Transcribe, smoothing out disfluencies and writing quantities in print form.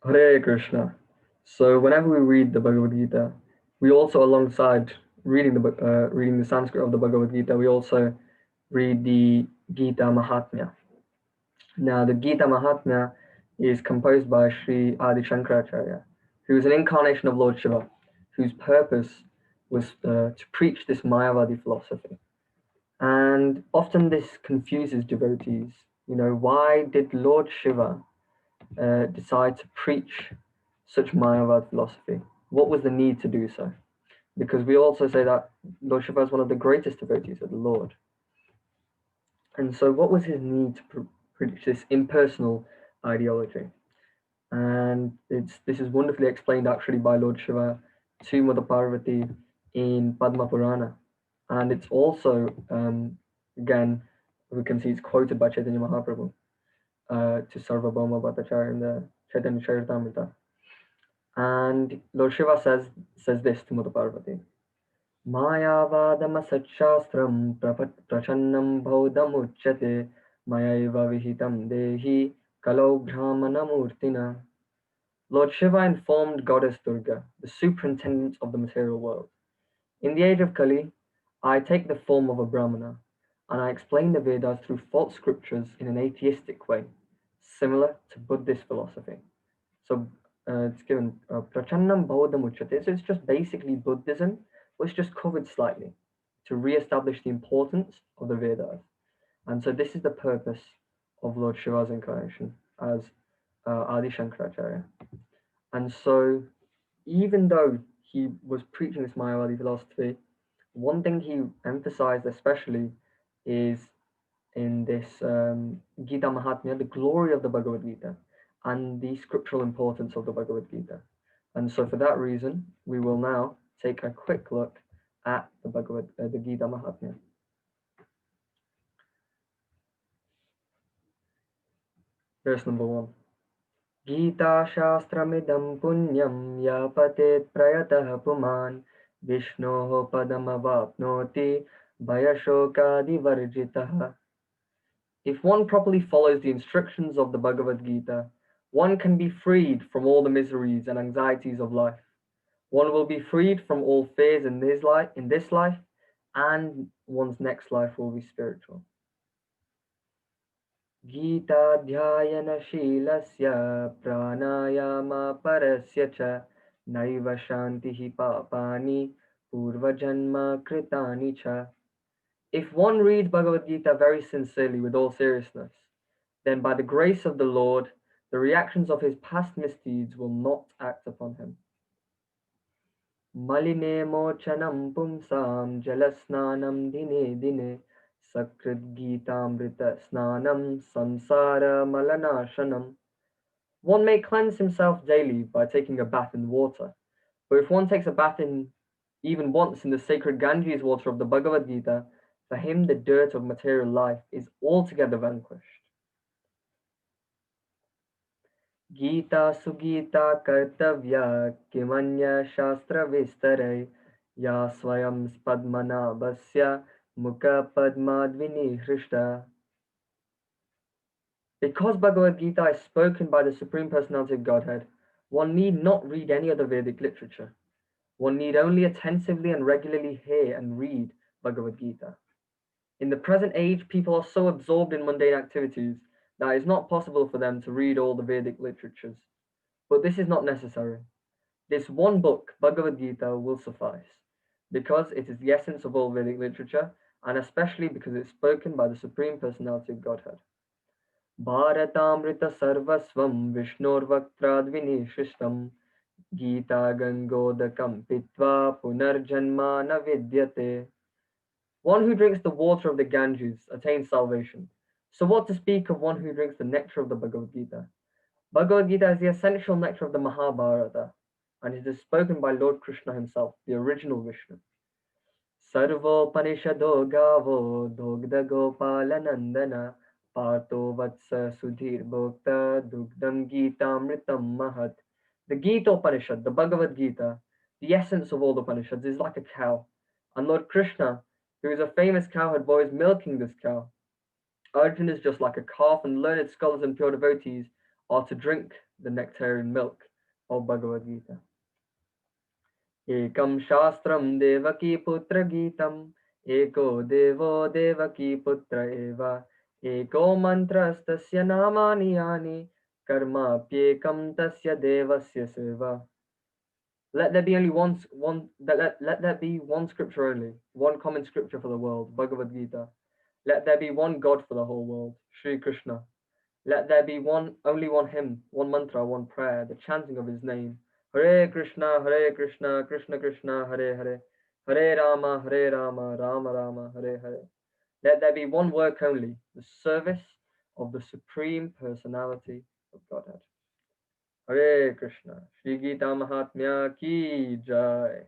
Hare Krishna. So whenever we read the Bhagavad Gita, we also, alongside reading the Sanskrit of the Bhagavad Gita, we also read the Gita Mahatmya. Now, the Gita Mahatmya is composed by Sri Adi Shankaracharya, who is an incarnation of Lord Shiva, whose purpose was to preach this Mayavadi philosophy. And often this confuses devotees. You know, why did Lord Shiva decide to preach such Mayavad philosophy? What was the need to do so? Because we also say that Lord Shiva is one of the greatest devotees of the Lord. And so, what was his need to preach this impersonal ideology? And this is wonderfully explained actually by Lord Shiva to Mother Parvati in Padma Purana. And it's also, again, we can see it's quoted by Chaitanya Mahaprabhu to Sarvabhauma Bhattacharya in the Chaitanya Charitamrita. And Lord Shiva says this to Mother Parvati. Mayavadamasachastram prachannam bhaudam mayaiva vihitam dehi kalau brahmanamurtina. Lord Shiva informed Goddess Durga, the superintendent of the material world. In the age of Kali, I take the form of a Brahmana, and I explain the Vedas through false scriptures in an atheistic way, similar to Buddhist philosophy. So it's given Prachannam Bodham Uchate. So it's just basically Buddhism, but it's just covered slightly to re-establish the importance of the Vedas. And so this is the purpose of Lord Shiva's incarnation as Adi Shankaracharya. And so even though he was preaching this Mayavadi philosophy, one thing he emphasized especially is in this Gita Mahatmya, the glory of the Bhagavad Gita and the scriptural importance of the Bhagavad Gita. And so for that reason, we will now take a quick look at the Gita Mahatmya. Verse number 1. Gita Shastramidam Punyam Yapatet Prayatah Puman Vishnoho Padamavapnoti Bhayashokadi Varjitah. If one properly follows the instructions of the Bhagavad Gita, one can be freed from all the miseries and anxieties of life. One will be freed from all fears in this life, and one's next life will be spiritual. Gita dhyayana shilasya pranayama parasya cha naiva shantihi papani purva janma kritani cha. If one reads Bhagavad Gita very sincerely with all seriousness, then by the grace of the Lord, the reactions of his past misdeeds will not act upon him. Maline mochanam pumsam jalasnanam dine dine sakrit gitamrita snanam samsara malanashanam. One may cleanse himself daily by taking a bath in water, but if one takes a bath even once in the sacred Ganges water of the Bhagavad Gita, for him the dirt of material life is altogether vanquished. Gita Sugita Kartavya Kimanya Shastra Vistarai Ya Swayam Padmanabhasya Mukha Padmadvini Hrishta. Because Bhagavad Gita is spoken by the Supreme Personality of Godhead, one need not read any other Vedic literature. One need only attentively and regularly hear and read Bhagavad Gita. In the present age, people are so absorbed in mundane activities that it is not possible for them to read all the Vedic literatures. But this is not necessary. This one book, Bhagavad Gita, will suffice, because it is the essence of all Vedic literature, and especially because it is spoken by the Supreme Personality of Godhead. Bharatamrita sarvasvam vishnurvaktradvinishishtam Gita gangodakam pitva punarjanma na vidyate. One who drinks the water of the Ganges attains salvation. So what to speak of one who drinks the nectar of the Bhagavad Gita? Bhagavad Gita is the essential nectar of the Mahabharata, and it is spoken by Lord Krishna himself, the original Vishnu. Sarvo Panishado Gavo Dogda Gopala Nandana Parto Vatsa Sudhir Bhokta Dugdam Gita Amritam Mahat. The Gita Upanishad, the Bhagavad Gita, the essence of all the Upanishads, is like a cow. And Lord Krishna, who is a famous cowherd boy, is milking this cow. Arjuna is just like a calf, and learned scholars and pure devotees are to drink the nectarian milk of Bhagavad Gita. Ekam shastram devaki putra gitam, eko devo devaki putra eva, eko mantrastasya namani yani, karma pyekam tasya devasya seva. Let there be only let there be one scripture only, one common scripture for the world, Bhagavad Gita. Let there be one God for the whole world, Sri Krishna. Let there be only one hymn, one mantra, one prayer, the chanting of his name. Hare Krishna, Krishna Krishna, Hare Hare, Hare Rama, Rama Rama, Hare Hare. Let there be one work only, the service of the Supreme Personality of Godhead. Hare Krishna, Shri Gita Mahatmya ki jai.